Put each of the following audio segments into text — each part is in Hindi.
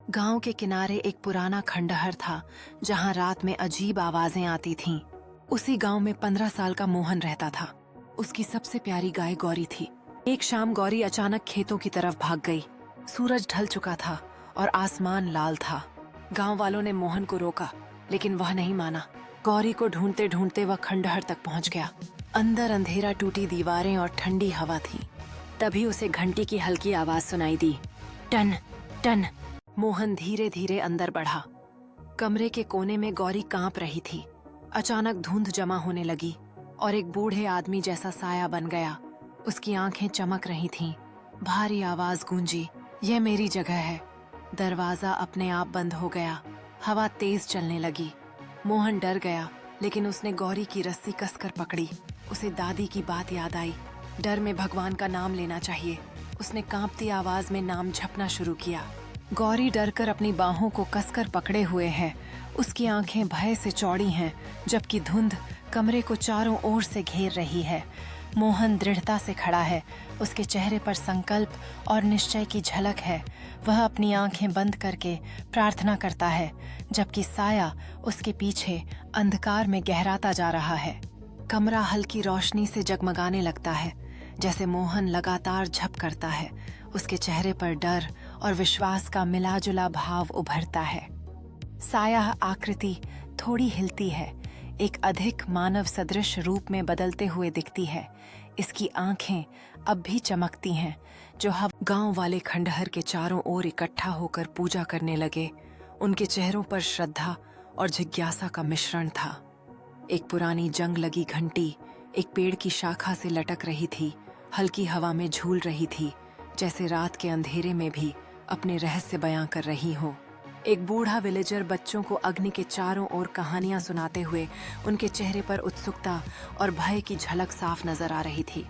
गांव के किनारे एक पुराना खंडहर था जहां रात में अजीब आवाजें आती थीं। उसी गांव में 15 साल का मोहन रहता था। उसकी सबसे प्यारी गाय गौरी थी। एक शाम गौरी अचानक खेतों की तरफ भाग गई। सूरज ढल चुका था और आसमान लाल था। गांव वालों ने मोहन को रोका, लेकिन वह नहीं माना। गौरी को ढूंढते ढूंढते वह खंडहर तक पहुंच गया। अंदर अंधेरा, टूटी दीवारें और ठंडी हवा थी। तभी उसे घंटी की हल्की आवाज सुनाई दी, टन टन। मोहन धीरे धीरे अंदर बढ़ा। कमरे के कोने में गौरी कांप रही थी। अचानक धुंध जमा होने लगी और एक बूढ़े आदमी जैसा साया बन गया। उसकी आंखें चमक रही थीं। भारी आवाज गूंजी, यह मेरी जगह है। दरवाजा अपने आप बंद हो गया। हवा तेज चलने लगी। मोहन डर गया, लेकिन उसने गौरी की रस्सी कसकर पकड़ी। उसे दादी की बात याद आई, डर में भगवान का नाम लेना चाहिए। उसने कांपती आवाज में नाम जपना शुरू किया। गौरी डरकर अपनी बाहों को कसकर पकड़े हुए है। उसकी आंखें भय से चौड़ी हैं, जबकि धुंध कमरे को चारों ओर से घेर रही है। मोहन दृढ़ता से खड़ा है। उसके चेहरे पर संकल्प और निश्चय की झलक है। वह अपनी आंखें बंद करके प्रार्थना करता है, जबकि साया उसके पीछे अंधकार में गहराता जा रहा है। कमरा हल्की रोशनी से जगमगाने लगता है, जैसे मोहन लगातार झप करता है। उसके चेहरे पर डर और विश्वास का मिलाजुला भाव उभरता है। साया आकृति थोड़ी हिलती है, एक अधिक मानव सदृश रूप में बदलते हुए दिखती है। इसकी आंखें अब भी चमकती हैं। जो गांव वाले खंडहर के चारों ओर इकट्ठा होकर पूजा करने लगे, उनके चेहरों पर श्रद्धा और जिज्ञासा का मिश्रण था। एक पुरानी जंग लगी घंटी एक पेड़ की शाखा से लटक रही थी, हल्की हवा में झूल रही थी, जैसे रात के अंधेरे में भी अपने रहस्य बयां कर रही हो। एक बूढ़ा विलेजर बच्चों को अग्नि के चारों ओर कहानियां सुनाते हुए, उनके चेहरे पर उत्सुकता और भय की झलक साफ नजर आ रही थी।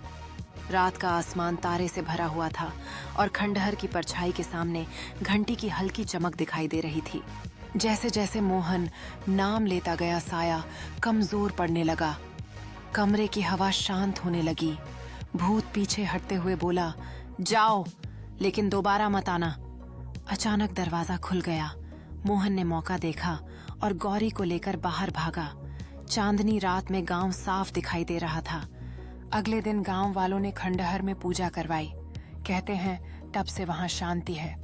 रात का आसमान तारे से भरा हुआ था और खंडहर की परछाई के सामने घंटी की हल्की चमक दिखाई दे रही थी। जैसे जैसे मोहन नाम लेता गया, साया कमजोर पड़ने लगा। कमरे की हवा शांत होने लगी। भूत पीछे हटते हुए बोला, जाओ, लेकिन दोबारा मत आना। अचानक दरवाजा खुल गया। मोहन ने मौका देखा और गौरी को लेकर बाहर भागा। चांदनी रात में गांव साफ दिखाई दे रहा था। अगले दिन गांव वालों ने खंडहर में पूजा करवाई। कहते हैं तब से वहां शांति है,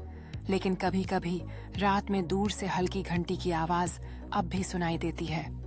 लेकिन कभी कभी रात में दूर से हल्की घंटी की आवाज अब भी सुनाई देती है।